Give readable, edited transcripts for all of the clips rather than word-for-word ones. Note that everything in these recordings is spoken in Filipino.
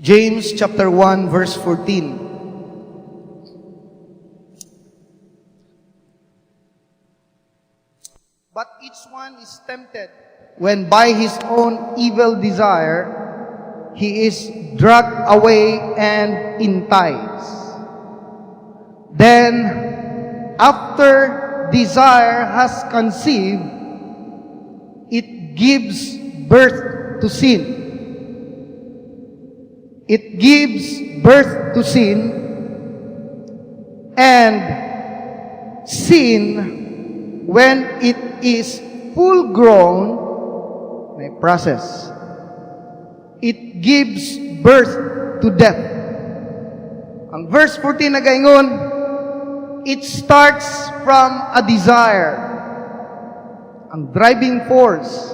James chapter 1 verse 14. But each one is tempted when by his own evil desire he is dragged away and enticed. Then, after desire has conceived, it gives birth to sin. It gives birth to sin, and sin, when it is full grown, may process, it gives birth to death. Ang verse 14 na gaingon, it starts from a desire. Ang driving force,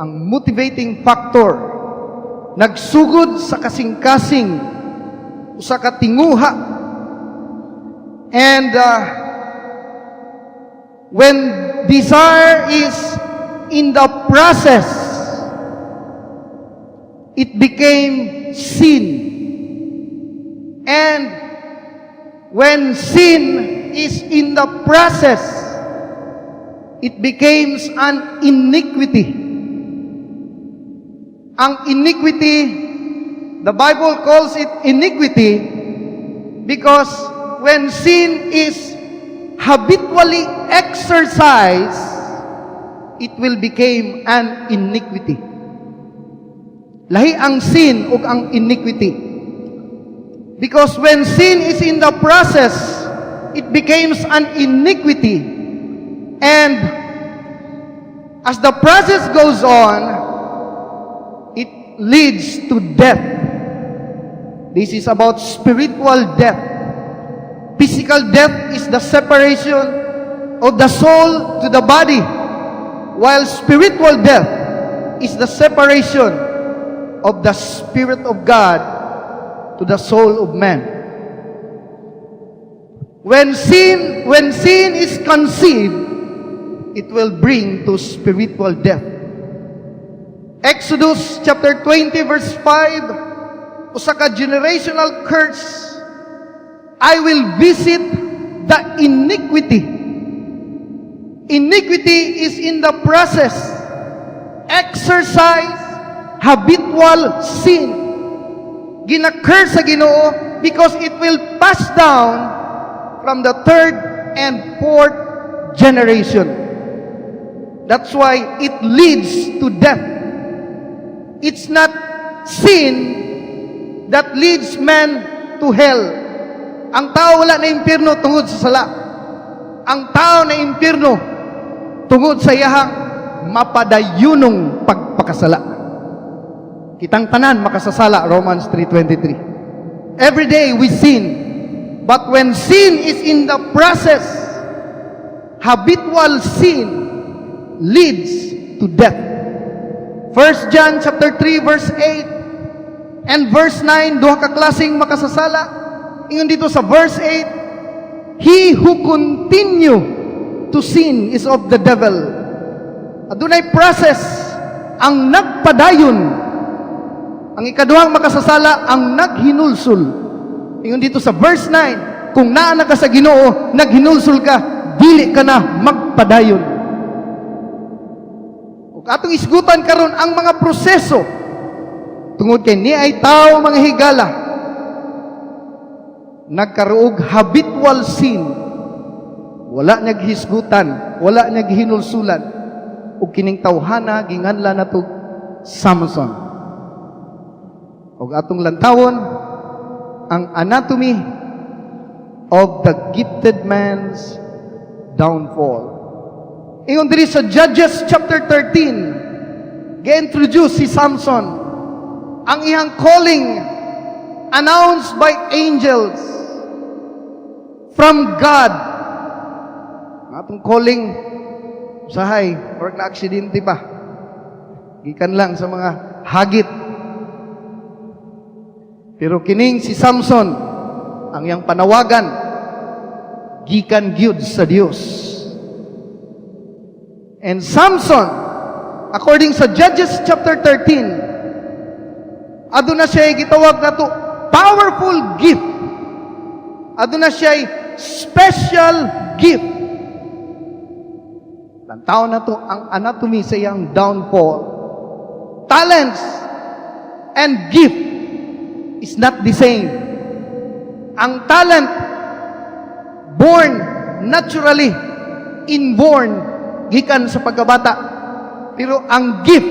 ang motivating factor, nagsugod sa kasing-kasing, sa katinguha. And when desire is in the process, it became sin. And when sin is in the process, it becomes an iniquity. Ang iniquity, the Bible calls it iniquity because when sin is habitually exercised, it will become an iniquity. Lahi ang sin ug ang iniquity. Because when sin is in the process, it becomes an iniquity. And as the process goes on, it leads to death. This is about spiritual death. Physical death is the separation of the soul to the body, while spiritual death is the separation of the Spirit of God to the soul of man. When sin is conceived, it will bring to spiritual death. Exodus chapter 20 verse 5, usa ka generational curse, I will visit the iniquity. Iniquity is in the process, exercise, habitual sin. Gina-curse sa Ginoo because it will pass down from the third and fourth generation. That's why it leads to death. It's not sin that leads man to hell. Ang tao wala na impyerno tungod sa sala. Ang tao na impyerno tungod sa iyahang mapadayunong pagpakasala. Kitang tanan makasasala, Romans 3:23. Every day we sin. But when sin is in the process, habitual sin leads to death. 1 John chapter 3 verse 8 and verse 9, duha ka klaseng makasasala. Ingon dito sa verse 8, he who continue to sin is of the devil. Adunay process ang nagpadayon. Ang ikaduhang makasasala ang naghinulsul. Ingon dito sa verse 9, kung naa na ka sa Ginoo, naghinulsul ka, dili ka na magpadayon. Atong isgutan karon ang mga proseso tungod kay ni ay tao mga higala nagkaruog habitual sin, wala naghisgutan, wala naghinulsulan, ug kining tawhana ginganla nato Samson. Ug atong lantawon ang anatomy of the gifted man's downfall. Ingon diri sa Judges chapter 13, gi-introduce si Samson. Ang iyang calling announced by angels from God. Atong calling usahay, or na aksidente pa. Gikan lang sa mga hagit. Pero kining si Samson, ang iyang panawagan gikan gyud sa Dios. And Samson, according sa Judges chapter 13, aduna siya gitawag na to powerful gift. Aduna siya special gift. Lantaw na to ang anatomy sa iyang downfall. Talents and gift is not the same. Ang talent, born naturally, inborn, gikan sa pagkabata. Pero ang gift,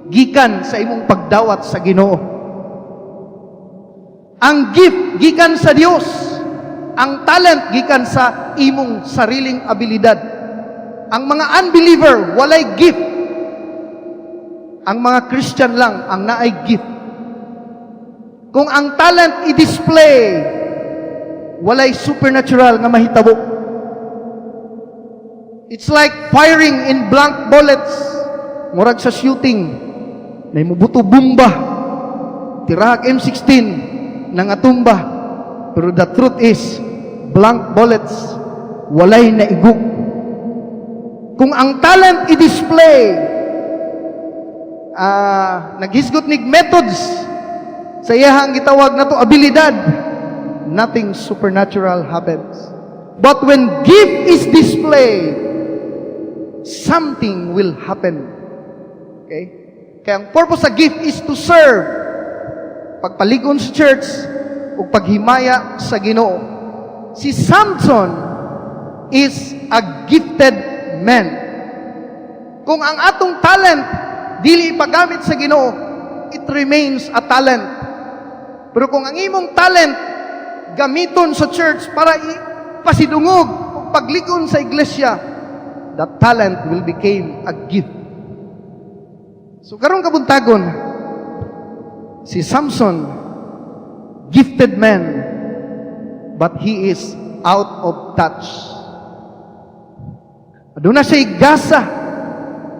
gikan sa imong pagdawat sa Ginoo. Ang gift, gikan sa Dios. Ang talent, gikan sa imong sariling abilidad. Ang mga unbeliever, walay gift. Ang mga Christian lang ang naay gift. Kung ang talent i-display, walay supernatural nga mahitabo. It's like firing in blank bullets. Murag sa shooting. May mubuto bomba. Tirahak M16 nang atumba. Pero the truth is, blank bullets, walay na iguk. Kung ang talent i-display, naghisgot nig methods sa iyahang gitawag na to abilidad, nothing supernatural happens. But when gift is displayed, something will happen. Okay? Kaya ang purpose sa gift is to serve. Pagpaligon sa church o paghimaya sa Ginoo. Si Samson is a gifted man. Kung ang atong talent dili ipagamit sa Ginoo, it remains a talent. Pero kung ang imong talent gamiton sa church para ipasidungog o paglikon sa iglesia, that talent will become a gift. So karong kabuntagon, si Samson, gifted man, but he is out of touch. Aduna siya gasa,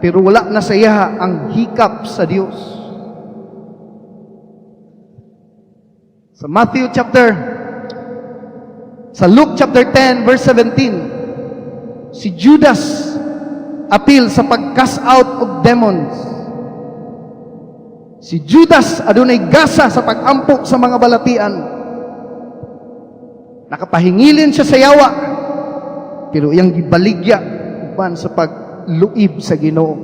pero wala na sa iya ang hikap sa Dios. Sa Luke chapter 10 verse 17, si Judas appeal sa pag-cast out of demons. Si Judas adunay gasa sa pag-ampo sa mga balatian. Nakapahingilin siya sa yawa, pero iyang gibaligya uban sa pagluib sa Ginoo.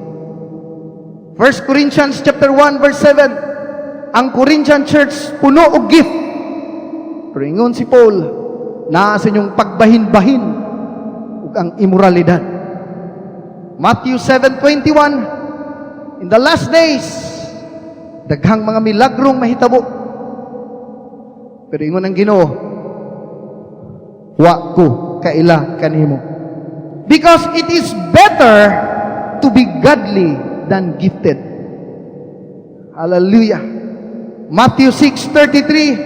1 Corinthians chapter 1 verse 7, ang Corinthian church puno og gift. Pero ingon si Paul, naa sa inyong pagbahin-bahin ug ang immoralidad. Matthew 7:21, in the last days, daghang mga milagrong mahitabo. Pero ingon ang Ginoo, wa ko kaila kanimo. Because it is better to be godly than gifted. Hallelujah. Matthew 6:33,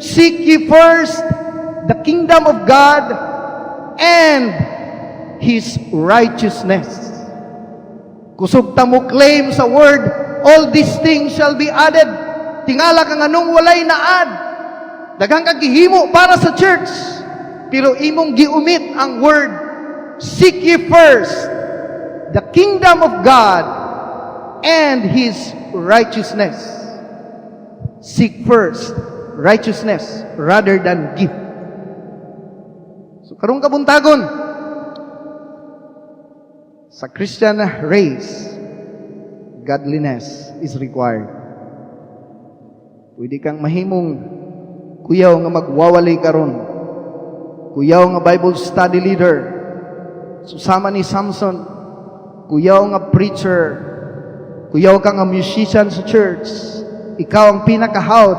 seek ye first the kingdom of God and His righteousness. Kusog ta mo claim sa word, all these things shall be added. Tingala ka nga nung walay naad. Daghang kagihimo para sa church. Pero imong giumit ang word, seek ye first the kingdom of God and His righteousness. Seek first righteousness rather than gift. So karong kabuntagon, sa Christian race, godliness is required. Pwede kang mahimong kuyaw nga magwawali karon, kuyaw nga Bible study leader, susama ni Samson, kuyaw nga preacher, kuyaw ka nga musician sa church, ikaw ang pinaka-out,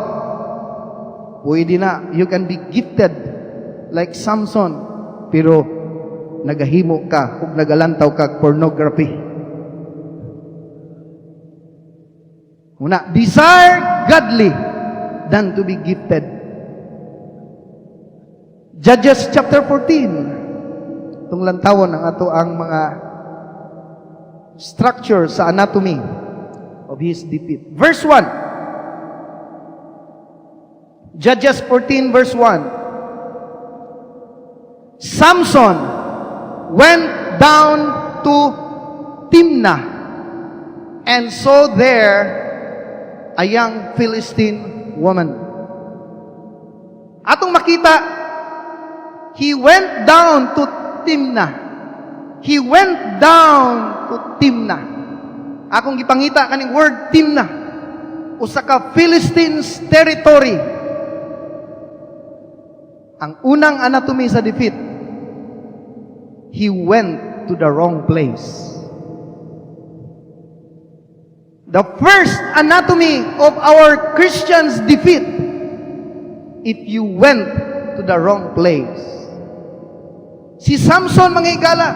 pwede na, you can be gifted like Samson, pero nagahimo ka ug nagalantaw ka pornography. Una, desire godly than to be gifted. Judges chapter 14. Itong lantawon ang ato ang mga structure sa anatomy of his defeat. Verse 1. Judges 14 verse 1. Samson went down to Timnah and saw there a young Philistine woman. Atong makita, he went down to Timnah. He went down to Timnah. Akong gipangita kaning word Timnah, usa ka Philistines territory. Ang unang anatomy sa defeat, he went to the wrong place. The first anatomy of our Christian's defeat, if you went to the wrong place. Si Samson, mga higala,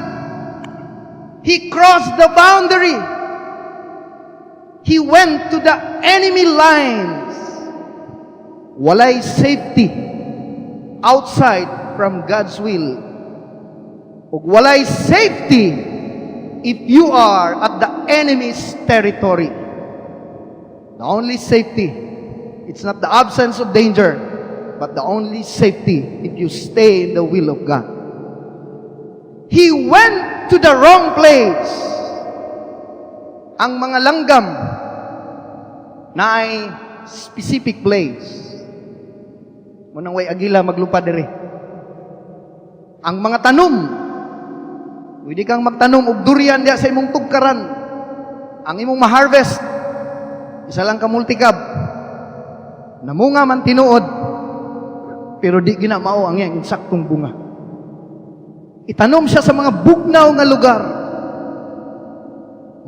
he crossed the boundary. He went to the enemy lines. Walay safety outside from God's will. Ug walay safety if you are at the enemy's territory. The only safety, it's not the absence of danger, but the only safety if you stay in the will of God. He went to the wrong place. Ang mga langgam na ay specific place. Munang way agila maglupad diri. Ang mga tanom, pwede kang magtanom og durian diya sa imong tugkaran. Ang imong ma-harvest, isa lang ka multicab. Namunga man tinuod, pero di gina mao ang iyang insaktong bunga. Itanom siya sa mga bugnaw nga lugar.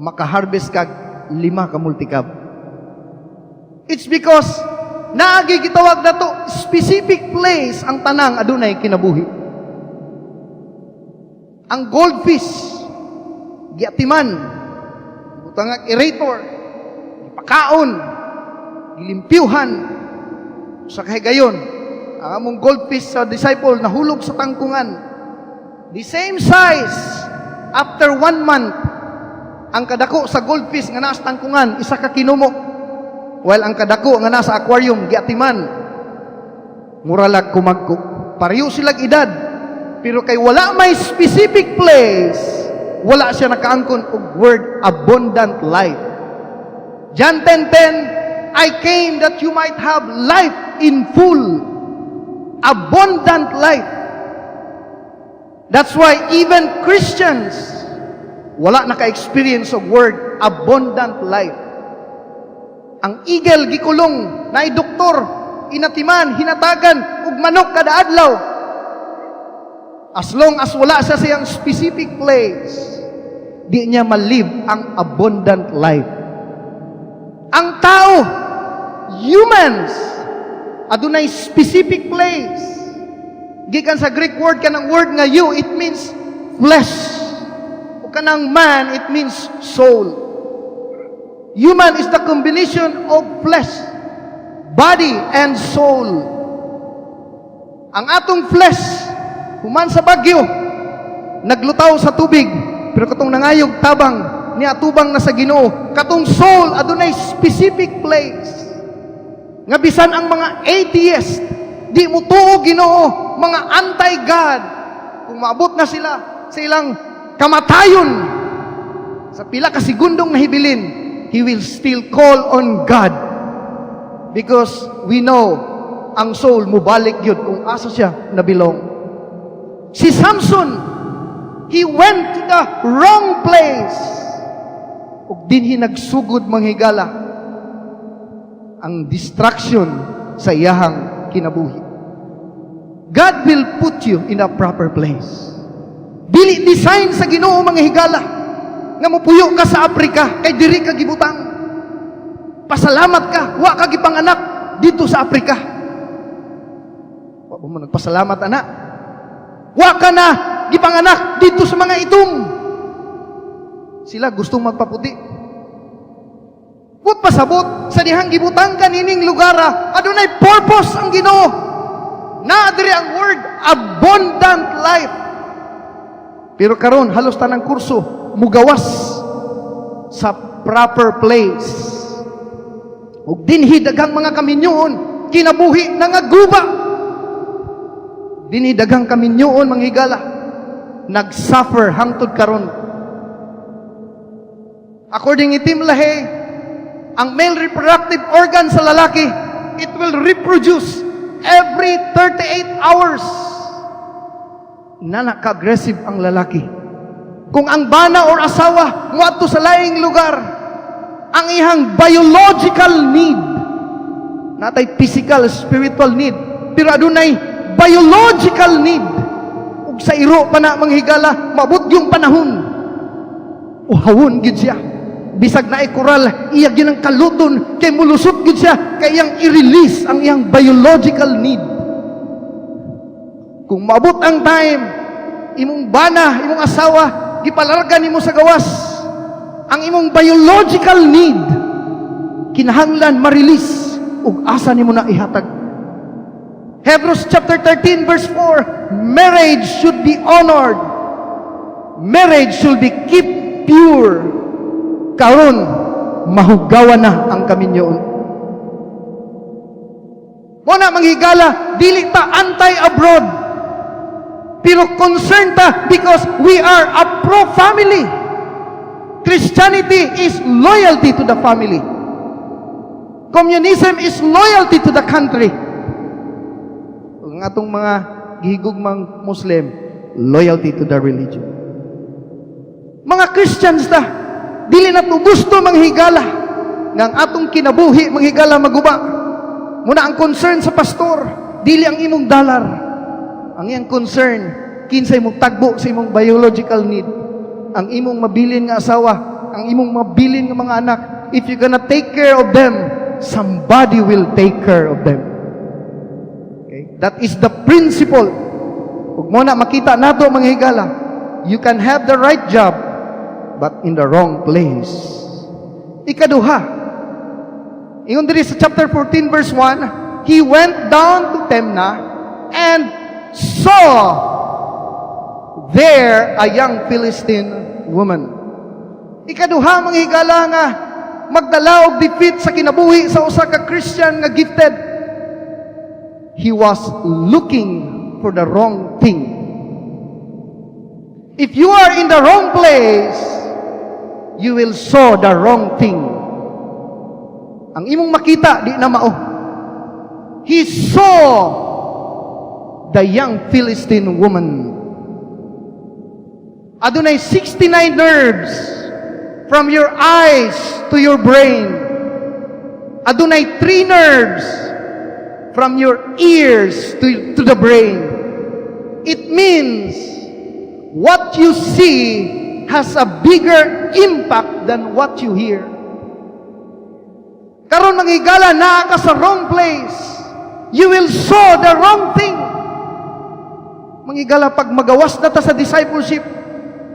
Maka-harvest ka 5 ka multicab. It's because naagi gitawag na to specific place ang tanang adunay kinabuhi. Ang goldfish giatiman, butang aerator, ipakaon, gilimpyuhan sa kahigayon. Ang among goldfish sa disciple nahulog sa tangkungan. The same size after 1 month. Ang kadako sa goldfish nga nasa tangkungan, isa ka kinumo. While ang kadako nga nasa aquarium, giatiman, muralag kumagko. Pareho silang edad. Pero kay wala may specific place, wala siya nakaangkon og word abundant life. John 10:10, I came that you might have life in full. Abundant life. That's why even Christians, wala naka-experience of word abundant life. Ang eagle gikulong na doktor, inatiman, hinatagan, ug manok kada adlaw. As long as wala siya sa iyang specific place, di niya ma-live ang abundant life. Ang tao, humans, adunay specific place. Gikan sa Greek word kanang word nga you, it means flesh. O kanang man, it means soul. Human is the combination of flesh, body, and soul. Ang atong flesh, human sa bagyo, naglutaw sa tubig, pero katong nangayog tabang, niya tubang na sa Ginoo. Katong soul, adunay specific place. Nga bisan ang mga atheist, di mo tuo Ginoo, mga anti-God, kung maabot na sila sa ilang kamatayon, sa pila ka segundong nahibilin, he will still call on God. Because we know, ang soul mubalik yun kung asa siya nabilong. Si Samson, he went to the wrong place. Ug dinhi nagsugod manghigala ang distraction sa iyahang kinabuhi. God will put you in a proper place. Dili design sa Ginoo mga higala nga mupuyo ka sa Africa kay diri ka gibutang. Pasalamat ka, wa ka gipanganak dito sa Africa. Wa mo nagpasalamat anak. Wa ka na gipanganak dito sa mga itom. Sila gustong magpaputi. Wa pasabot sa dihang gibutang kanining lugar, adunay purpose ang Ginoo. Na diri ang word abundant life. Pero karon halos tanang kurso mugawas sa proper place. Ug dinhi daghang mga kaminyoon kinabuhi nangaguba. Dinhi daghang kaminyoon manghigala nagsuffer hangtod karon. According itim lahi, Ang male reproductive organ sa lalaki, it will reproduce every 38 hours. Ka-aggressive ang lalaki. Kung ang bana or asawa muadto sa laing lugar, ang ihang biological need, natay physical, spiritual need, pero adunay biological need. Ug sa iro pa na manghigala, mabot yung panahon. Uhawon gid siya. Bisag na ikural, iyag yun ang kaluton, kay mulusot gid siya, kay iyang i-release ang iyang biological need. Kung maabot ang time, imong bana, imong asawa, gipalargan nimo sa gawas, ang imong biological need, kinahanglan ma-release, ug asa nimo na ihatag. Hebrews chapter 13 verse 4, marriage should be honored. Marriage should be kept pure. Karon, mahugawan na ang kaminyoon. Muna manghigala, dili ta anti-abroad. Pero concerned ta because we are a pro-family. Christianity is loyalty to the family. Communism is loyalty to the country. Ang atong mga gihigugmang Muslim, loyalty to the religion. Mga Christians ta, dili na to gusto manghigala ng atong kinabuhi manghigala maguba. Muna ang concern sa pastor, dili ang imong dalar. Ang iyang concern, kinsay mong tagbo sa imong biological need. Ang imong mabilin nga asawa, ang imong mabilin nga mga anak. If you're gonna take care of them, somebody will take care of them. Okay? That is the principle. Ug mo na makita nato mga higala, you can have the right job, but in the wrong place. Ikaduha, ingon diri sa chapter 14 verse 1, he went down to Timna and saw there a young Philistine woman. Ikaduha mga higala nga magdala og defeat sa kinabuhi sa usa ka Christian nga gifted. He was looking for the wrong thing. If you are in the wrong place, you will saw the wrong thing. Ang imong makita di na mao. He saw the young Philistine woman. Adunay 69 nerves from your eyes to your brain. Adunay 3 nerves from your ears to the brain. It means what you see has a bigger impact than what you hear. Karon manghigala naa ka sa wrong place, you will saw the wrong thing. Manghigala pag magawas na ta sa discipleship,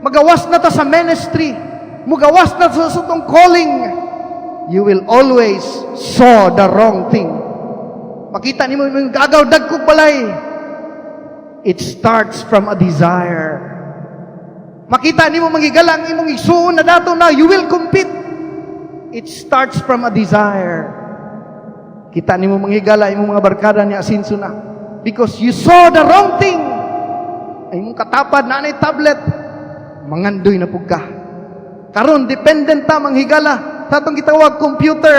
magawas na ta sa ministry, mugawas na sa sutong calling, you will always saw the wrong thing. Makita nimo yung gagaw dagkog balay. It starts from a desire. Makita nimo manghigala ang imong igsuon na dato na you will compete. It starts from a desire. Kita nimo manghigala imong mga barkada ni asinso na because you saw the wrong thing. Ay imong katapad na anay tablet, mangandoy na pug ka. Karon dependent ta manghigala sa atong gitawag computer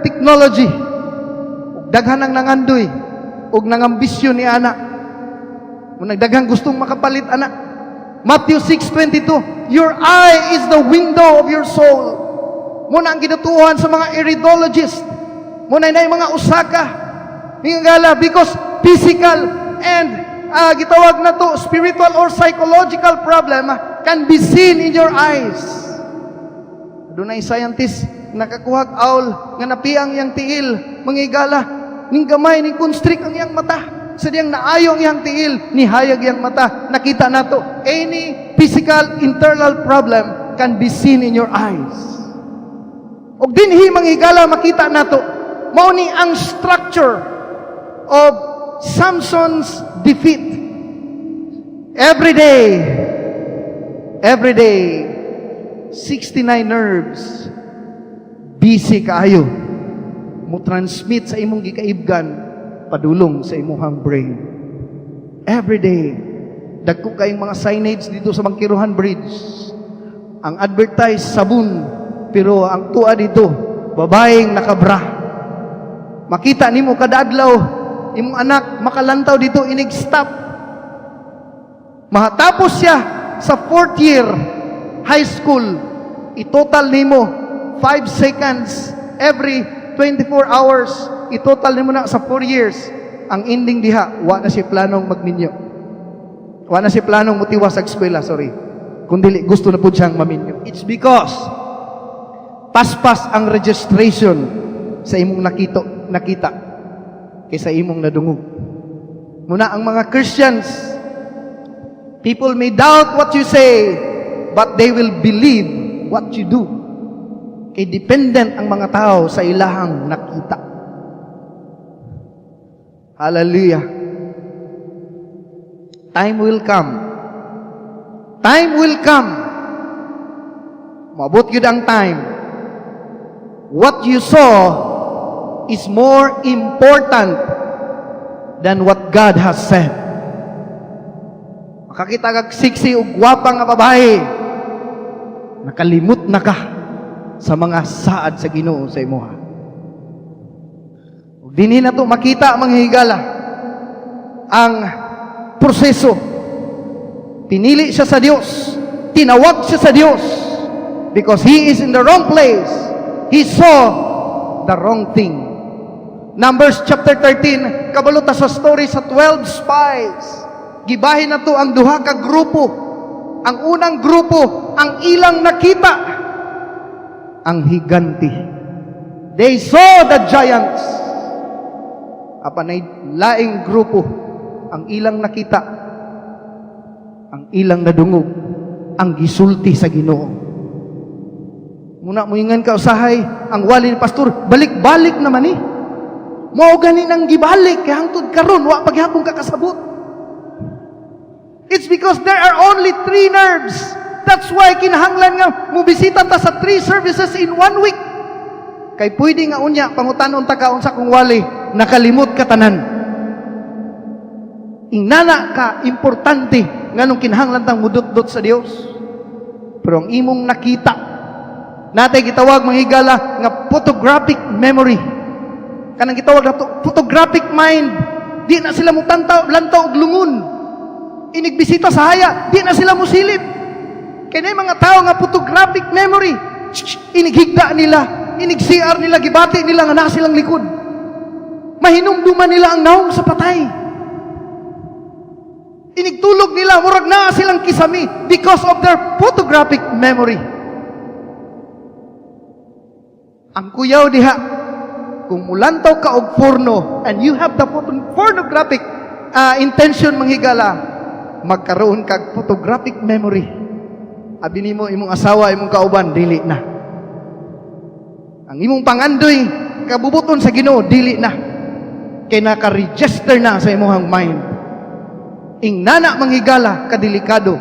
technology. Ug daghan ang nangandoy ug nangambisyon ni ana. Kung nagdaghang gustong makapalit ana. Matthew 6:22, your eye is the window of your soul. Muna ang ginutuhan sa mga iridologist. Muna na yung mga usaka. Hingala because physical and gitawag na to spiritual or psychological problem can be seen in your eyes. Dunay scientist nakakuhag aul nga napiang yang tiil mangigala ning gamay ning constrict ang iyang mata. Sadyang naayo ang iyang tiil ni hayag iyang mata. Nakita nato any physical internal problem can be seen in your eyes. Og dinhi manghigala makita nato mao ni ang structure of Samson's defeat. Every day 69 nerves busy kaayo mo transmit sa imong gikaibgan padulong sa imong brain. Every day dagko kayong mga signage dito sa Mangkiruhan Bridge. Ang advertise sabon pero ang tuwa dito babaeng nakabra. Makita nimo kada adlaw imong anak makalantaw dito inig-stop. Mahatapos siya sa 4th year high school, itotal nimo 5 seconds every 24 hours. Itotal nimo na sa 4 years. Ang ending diha, wa na si planong magminyo. Wa na si planong mutiwas sa eskwela, sorry. Kundi gusto na po siyang maminyo. It's because paspas ang registration sa imong nakita kaysa imong nadungog. Muna ang mga Christians, people may doubt what you say, but they will believe what you do. Kay dependent ang mga tao sa ilahang nakita. Hallelujah. Time will come. Time will come. Maabot yun ang time. What you saw is more important than what God has said. Makakita kag siksi ug gwapa nga babae, nakalimot na ka sa mga saad sa Ginoo sa imuha. Ug dinhi na to makita mga higala ang proseso. Pinili siya sa Dios, tinawag siya sa Dios because he is in the wrong place. He saw the wrong thing. Numbers chapter 13, kabalo ta sa story sa 12 spies. Gibahin na to ang duha ka grupo. Ang unang grupo, ang ilang nakita, ang higanti. They saw the giants. Apanay laing grupo, ang ilang nakita, ang ilang nadungog, ang gisulti sa Ginoo. Muna mo ingan ka usahay, ang wali ni pastor, balik-balik naman eh. Mao gani nang gibalik, kaya hangtod karon wa paghapon ka kasabot. It's because there are only 3 nerves. That's why kinahanglan nga mubisita ta sa 3 services in 1 week. Kay pwede nga unya pangutanon ta ka unsa kung wali nakalimot ka tanan. Ingnana ka importante nganong kinahanglan tang mudot-dot sa Dios. Pero ang imong nakita natay gitawag manghigala nga photographic memory. Kanang gitawag nato photographic mind. Di na sila mutantaw lantaw og lungon. Inigbisita sa haya, di na sila musilip. Kaya na mga tao nga photographic memory. Inighigda nila, inig-CR nila, gibati nila nga na silang likod. Mahinumduman nila ang naong sa patay. Inigtulog nila, murag na silang kisami because of their photographic memory. Ang kuyaw diha, kung mulantaw ka og porno and you have the pornographic intention manghigala, magkaroon kag photographic memory. Abi nimo imong asawa, imong kauban, dili na. Ang imong pangandoy, kabubuton sa Ginoo, dili na. Kay naka-register na sa imong mind. Ing nana manghigala, kadelikado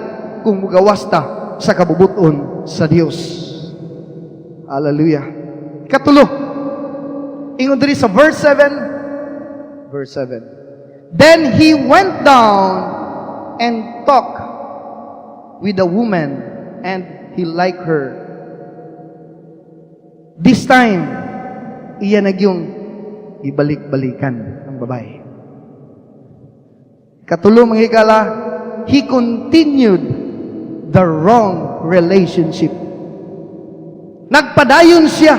kung mugawas ta sa kabubuton sa Dios. Hallelujah. Katulo, ingon diri sa verse 7. Verse 7. Then he went down and talk with the woman, and he liked her. This time, iyan yung ibalik-balikan ng babae. Katulo mga higala, he continued the wrong relationship. Nagpadayon siya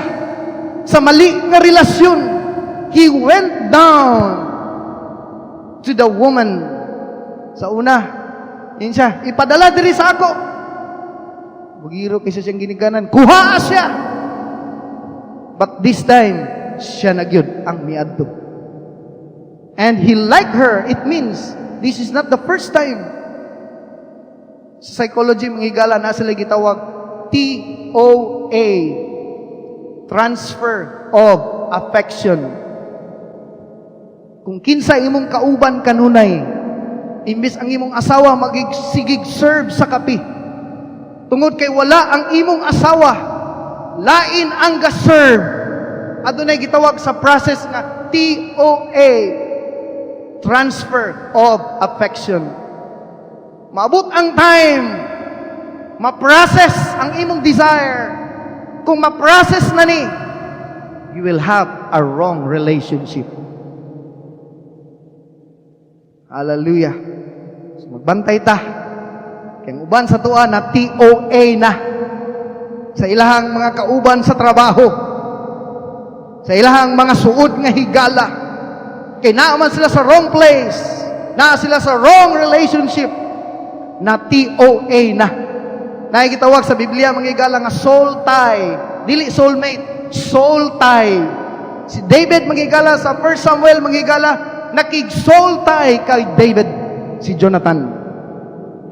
sa mali nga relasyon. He went down to the woman. Sa una, yun siya, ipadala diri sa ako. Bugiro kaysa siyang ginikanan, kuha siya. But this time, siya nagyud ang miadto. And he liked her. It means, this is not the first time. Sa psychology, mga higala, nasa lagi tawag, TOA, transfer of affection. Kung kinsa imong kauban kanunay, imbis ang imong asawa magigsigig serve sa kape. Tungod kay wala ang imong asawa, lain ang ga-serve. Adunay gitawag sa process nga TOA, transfer of affection. Maabot ang time, ma-process ang imong desire. Kung ma-process na ni, you will have a wrong relationship. Hallelujah. So, magbantay ta. Kaya uban sa tuwa na TOA na. Sa ilahang mga kauban sa trabaho. Sa ilahang mga suod nga higala. Kaya naaman sila sa wrong place. Na sila sa wrong relationship. Na TOA na. Nakikitawag sa Biblia, mga higala nga soul tie. Dili soulmate. Soul tie. Si David, mga higala, sa 1 Samuel, mga higala, nakig-soul tie kay David, si Jonathan.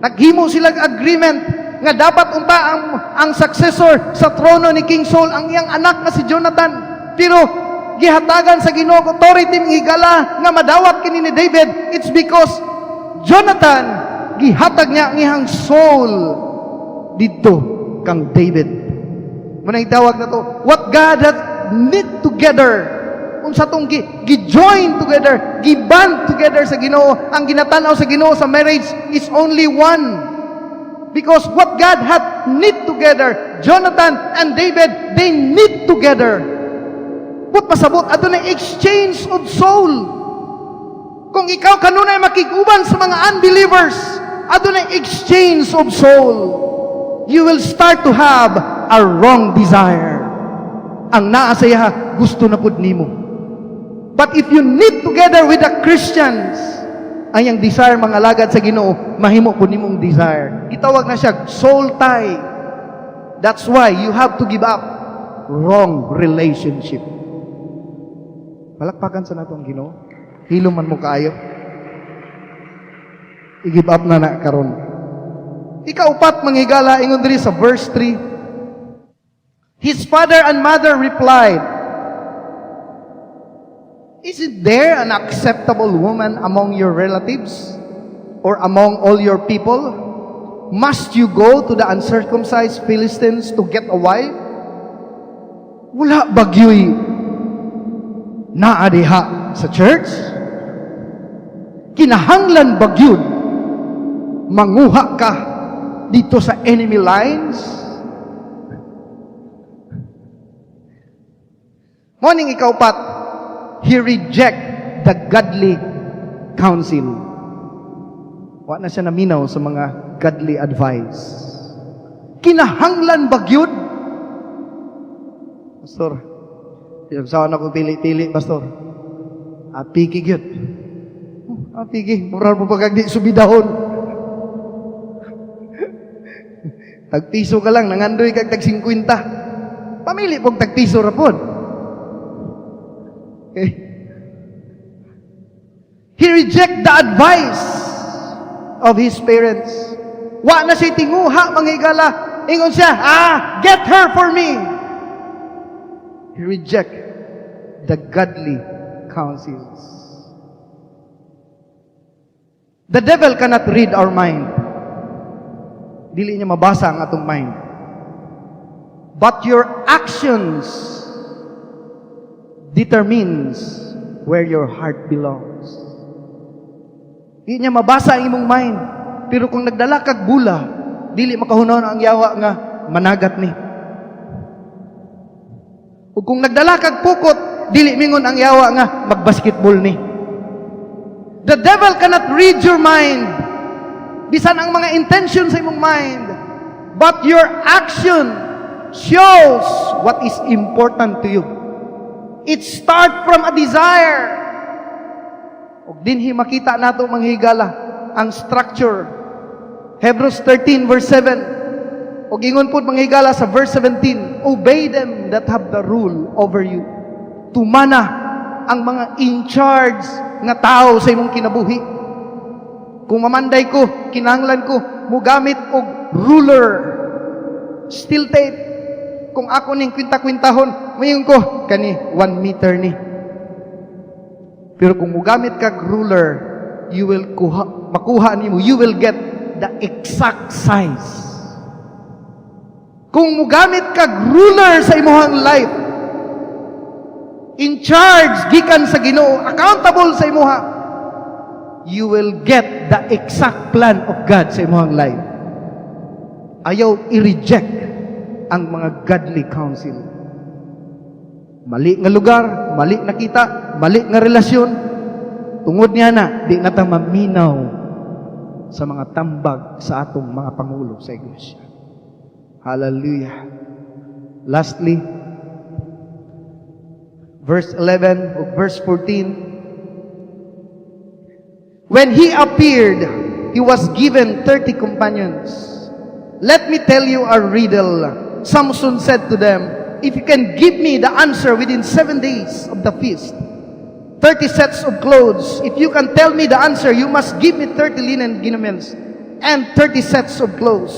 Naghimo silang agreement nga dapat unta ang successor sa trono ni King Saul ang iyang anak na si Jonathan. Pero gihatagan sa Ginoo authority ng higala nga madawat kini ni David. It's because Jonathan gihatag niya ang iyang soul dito kang David. Muna itawag na to, what God has knit together, unsa tong gi-join together, gi-band together sa Ginoo, ang ginatanaw sa Ginoo sa marriage is only one. Because what God had knit together, Jonathan and David, they knit together. But pasabot, ato na exchange of soul. Kung ikaw kanunay makiguban sa mga unbelievers, ato na exchange of soul. You will start to have a wrong desire. Ang naa sa iya, gusto na pud nimo. But if you knit together with the Christians, ang iyang desire mga alagad sa Ginoo, mahimo po nimong desire. Gitawag na siya soul tie. That's why you have to give up wrong relationship. Palakpakan sa natong Ginoo. Hiluman mo kaayo. I-give up na karon. Ikaupat mga higala, ingon diri sa verse 3. His father and mother replied, "Isn't there an acceptable woman among your relatives or among all your people? Must you go to the uncircumcised Philistines to get a wife? Wala bagyoy naa diha sa church? Kinahanglan bagyod manguha ka dito sa enemy lines?" Morning ikaupat, he reject the godly counsel. Wa na siya naminaw sa mga godly advice. Kinahanglan bagyod. Pastor, saan ako pili-pili, Pastor? Apiki gyud. Apiki, moral mo pagkagdi subidahon. Tagpiso ka lang, nangandoy kag tag 50. Pamili pong tagpiso rapod. Okay. He reject the advice of his parents. Wa na siya tinguha, mga higala. Ingon siya, get her for me. He reject the godly counsels. The devil cannot read our mind. Dili niya mabasa ang atong mind. But your actions determines where your heart belongs. Di niya mabasa ang imong mind. Pero kung nagdala kag bula, dili makahunaw ang yawa nga managat ni. O kung nagdala kag pukot, dili mingon ang yawa nga magbasketball ni. The devil cannot read your mind. Bisan ang mga intention sa imong mind. But your action shows what is important to you. It start from a desire. Og dinhi makita nato mga higala ang structure. Hebrews 13 verse 7. Og ingon pud mga higala sa verse 17, obey them that have the rule over you. Tumana ang mga in charge nga tao sa imong kinabuhi. Kung mamanday ko, kinahanglan ko mugamit og ruler. Steel tape. Kung ako ning kwinta-kwintahon, mayon ko kani 1 meter ni. Pero kung mugamit kag ruler, you will makuha nimo, you will get the exact size. Kung mugamit kag ruler sa imong life, in charge gikan sa Ginoo, accountable sa imuha, you will get the exact plan of God sa imong life. Ayaw i-reject ang mga godly counsel. Mali nga lugar, mali na kita, mali nga relasyon. Tungod niya na, di na ta maminaw sa mga tambag sa atong mga pangulo sa iglesia. Hallelujah. Lastly, verse 11 or verse 14. When he appeared, he was given 30 companions. Let me tell you a riddle. Samson said to them, if you can give me the answer within 7 days of the feast, 30 sets of clothes. If you can tell me the answer, you must give me 30 linen garments and 30 sets of clothes.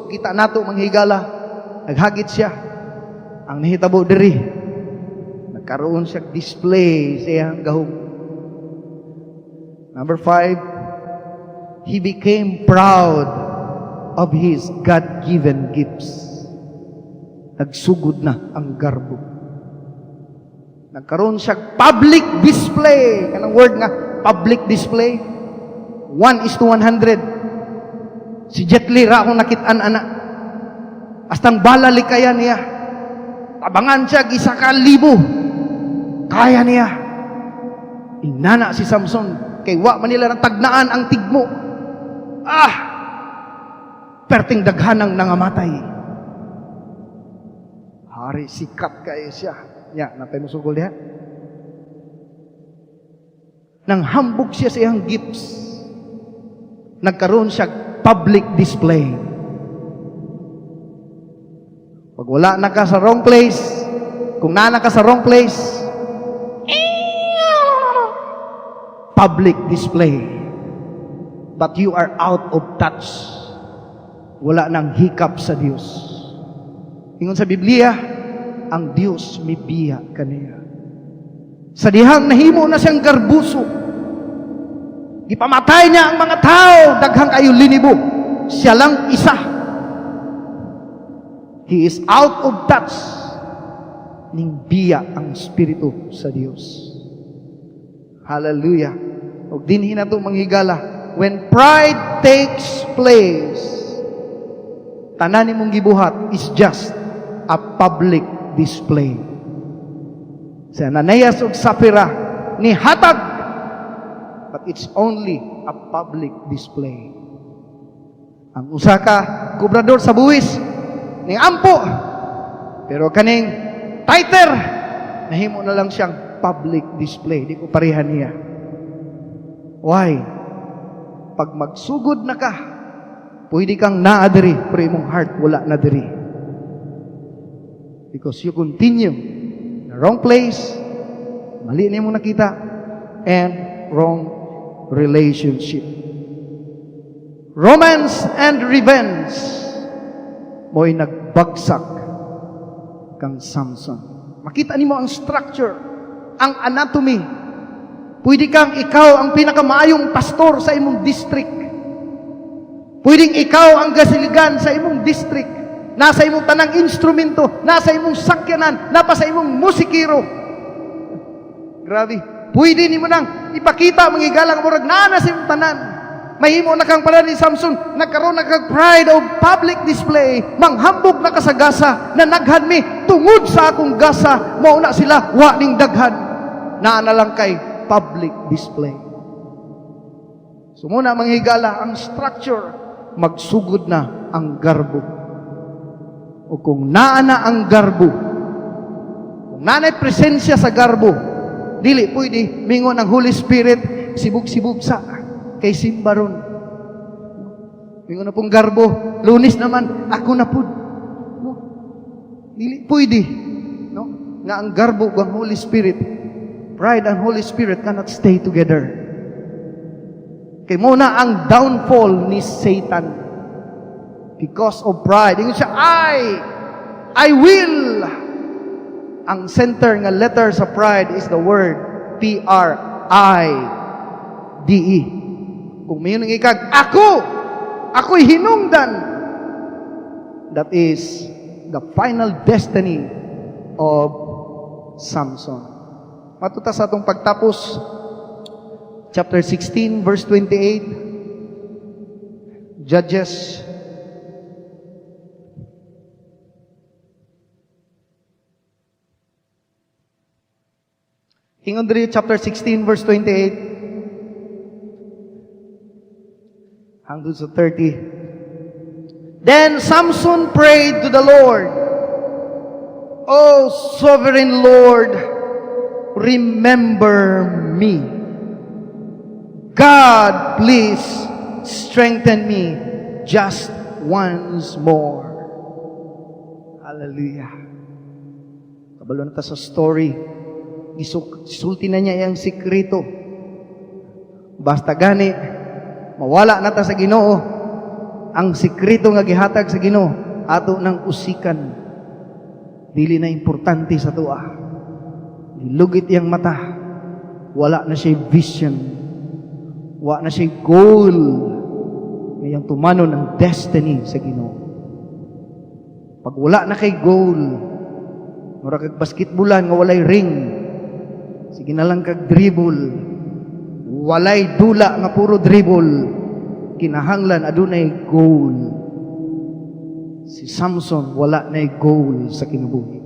Kita nato manghigala, naghagit siya. Ang nahitabo diri, nagkaroon siya display sa iyang gahom. Number 5, he became proud of his God-given gifts. Nagsugod na ang garbo. Nagkaroon siya public display. Kanang word nga, public display. 1:100. Si Jet Li ra akong nakitaan ana. Astang bala likaya niya. Tabangan siya, isa ka libo. Kaya niya. Inana si Samson. Kay wa man nila ng tagnaan ang tigmo. Perting daghanang nangamatay. Hari sikat kayo siya. Ya, napay musugol diha. Nang hambog siya sa iyang gifts, nagkaroon siya public display. Pag wala na ka sa wrong place, kung nana ka sa wrong place, public display. But you are out of touch. Wala nang hikap sa Diyos. Ingon sa Biblia, ang Diyos may biya kaniya. Sa dihang nahimo na siyang garbuso, ipamatay niya ang mga tao, daghang kayo linibo. Siya lang isa. He is out of touch. Ning biya ang Espiritu sa Diyos. Hallelujah. O dinhi na ito manghigala. When pride takes place, tanan nimong gibuhat is just a public display. Sa Ananias ug Sapphira ni hatag, but it's only a public display. Ang usa ka kubrador sa buwis ni ampo, pero kaning titer nahimo na lang siyang public display. Di ko pareha niya. Why? Pag magsugod na ka, pwede kang naadiri, pero imong heart wala na diri. Because you continue in the wrong place, mali na mo nakita, and wrong relationship. Romance and revenge mo'y nagbagsak kang Samson. Makita nimo ang structure, ang anatomy. Pwede kang ikaw ang pinakamaayong pastor sa imong district. Pwedeng ikaw ang gasiligan sa imong district. Nasa imong tanang instrumento, nasa imong sakyanan, napa sa imong musikiro. Grabe. Pwede nimo nang ipakita mangigalang murag na sa imong tanan. Mahimo na kang pala ni Samson, nagkaroon na kag pride of public display, manghambog na kasagasa, na naghan mi tungod sa akong gasa, mauna sila wa ning daghan. Naa na lang kay public display. So muna manghigala ang structure, magsugod na ang garbo. O kung naana ang garbo, kung naanay presensya sa garbo, dili pwede mingon ang Holy Spirit sibug-sibug sa kay simbaron. Mingon na pong garbo, Lunes naman ako na pud. No? Dili pwede, no? Nga ang garbo ug ang Holy Spirit, pride and Holy Spirit cannot stay together. Kay muna ang downfall ni Satan. Because of pride. Ingon siya, I will. Ang center nga letter sa pride is the word P-R-I-D-E. Kung may nang ikag, ako'y hinungdan. That is the final destiny of Samson. Matuta sa atong pagtapos, chapter 16, verse 28, Judges. 16 verse 28. Judges. Ingon diri chapter 16 verse 28 hangtod sa 30. Then Samson prayed to the Lord, "O sovereign Lord, remember me. God, please strengthen me just once more." Hallelujah. Kabalo na ta sa story. Isulti na niya yung sikreto. Basta gani, mawala na ta sa Ginoo. Ang sikreto nga gihatag sa Ginoo, ato nang usikan. Dili na importante sa tuwa. Ilugit iyang mata. Wala na siya vision. Wala na siya goal. Ngayang tumanon ang destiny sa Ginoo. Pag wala na kay goal, mura kag basketballan nga walay ring, sige na lang kag dribble, walay dula nga puro dribble, kinahanglan adunay goal. Si Samson wala na goal sa kinabuhi.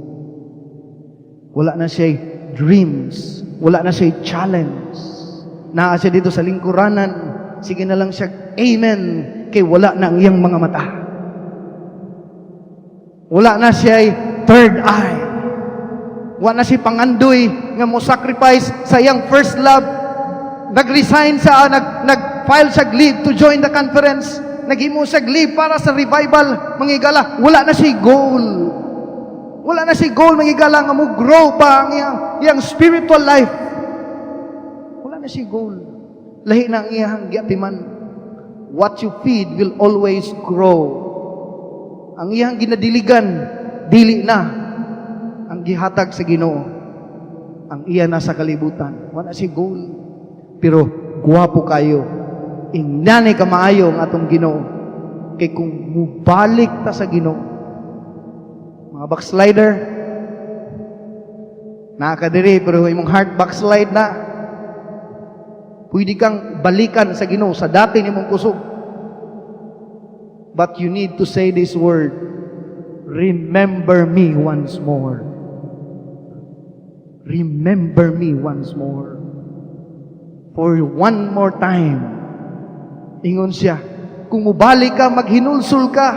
Wala na siya dreams, wala na siya challenge. Naa siya dito sa lingkuranan, sige na lang siya amen, kay wala na ang iyang mga mata. Wala na siya third eye. Wala na siya pangandoy nga mo sacrifice sa iyang first love. Nag-resign sa, nag-file siya leave to join the conference. Naghimo siya leave para sa revival. Mangigala, wala na siya goal. Wala na siya goal, mangigala nga mo grow pa ang iyang spiritual life. Wala na siya goal. Lahi na ang iyang giatiman. What you feed will always grow. Ang iyang ginadiligan, dili na ang gihatag sa Ginoo. Ang iya nasa kalibutan. Wala si goal. Pero guwapo kayo. Ingnan ka maayo ang atong Ginoo. Kay kung mubalik ta sa Ginoo, mga backslider, nakakadiri pero imong heart backslide na, pwede kang balikan sa Ginoo sa dati nimong kusog. But you need to say this word, remember me once more. Remember me once more. For one more time. Ingon siya, kung mubalik ka, maghinulsul ka,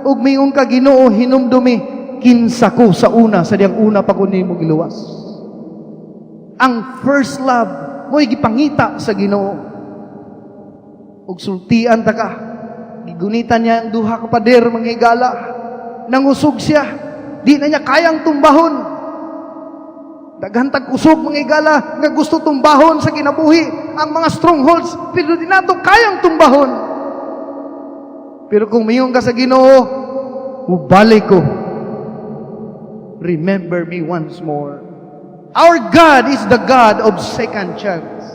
ug mayong ka Ginoo hinumdumi, kinsa ko sa una, sa diyang una pa ko nimo giluwas. Ang first love, mo'y gipangita sa Ginoo. Ug sultian ta ka, gigunitan niya ang duha ka pader, manghigala. Nangusog siya. Di na niya kayang tumbahon. Daghantag usog, manghigala, nga gusto tumbahon sa kinabuhi. Ang mga strongholds, pero di nato kayang tumbahon. Pero kung mayroon ka sa Ginoo, mubalik ko. Remember me once more. Our God is the God of second chance.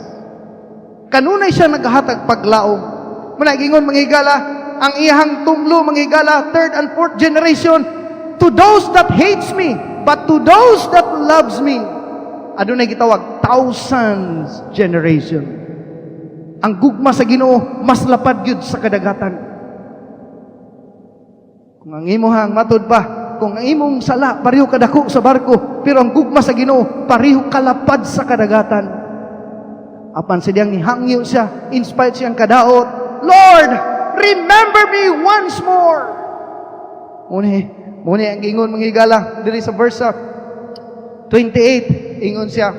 Kanunay siya naghatag paglaom. Managingon manghigala, ang iyang tumlo manghigala, third and fourth generation, to those that hates me, but to those that loves me. Adunay gitawag, thousands generation. Ang gugma sa Ginoo, mas lapad yun sa kadagatan. Kung ang imuhang matod pa, kung ang imong sala, pariho kadako sa barko, pero ang gugma sa Ginoo, pariho kalapad sa kadagatan. Apan silang nihangyo siya, inspired siyang kadaot, Lord, remember me once more. Muna ang gingon manghigala diri sa verse 28, ingon siya,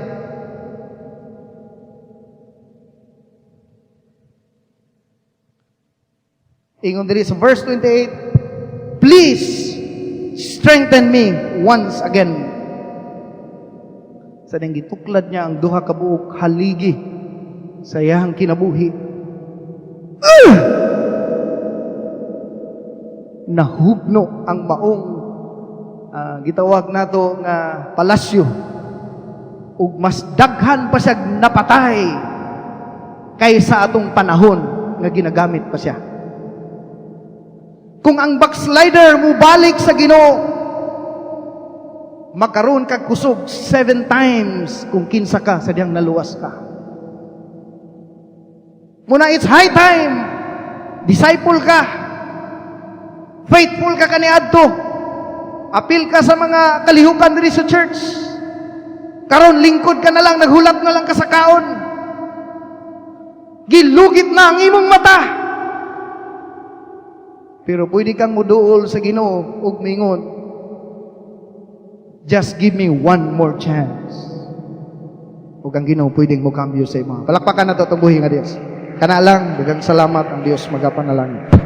ingon diri sa verse 28, please strengthen me once again. Sa ding gituklad niya ang duha ka buok haligi sa iyang kinabuhi. Nahugno ang maong gitawag nato nga palasyo, ug mas daghan pa siya napatay kaysa atong panahon nga ginagamit pa siya. Kung ang backslider mo balik sa Ginoo, makaroon kag kusog 7 times kung kinsa ka sa diyang naluwas ka. Muna it's high time, disciple ka, faithful ka kaniadto, apil ka sa mga kalihukan diri sa church, Karon lingkod ka na lang, naghulap na lang ka sa kaon. Gilugit na ang imong mata. Pero pwede kang muduol sa Ginoo ug mingon, just give me one more chance. Ug ang Ginoo pwedeng mo kambyo sa imo. Palakpakan na to tubuhi nga Dios. Kana lang, daghang salamat ang Dios magapanalangin.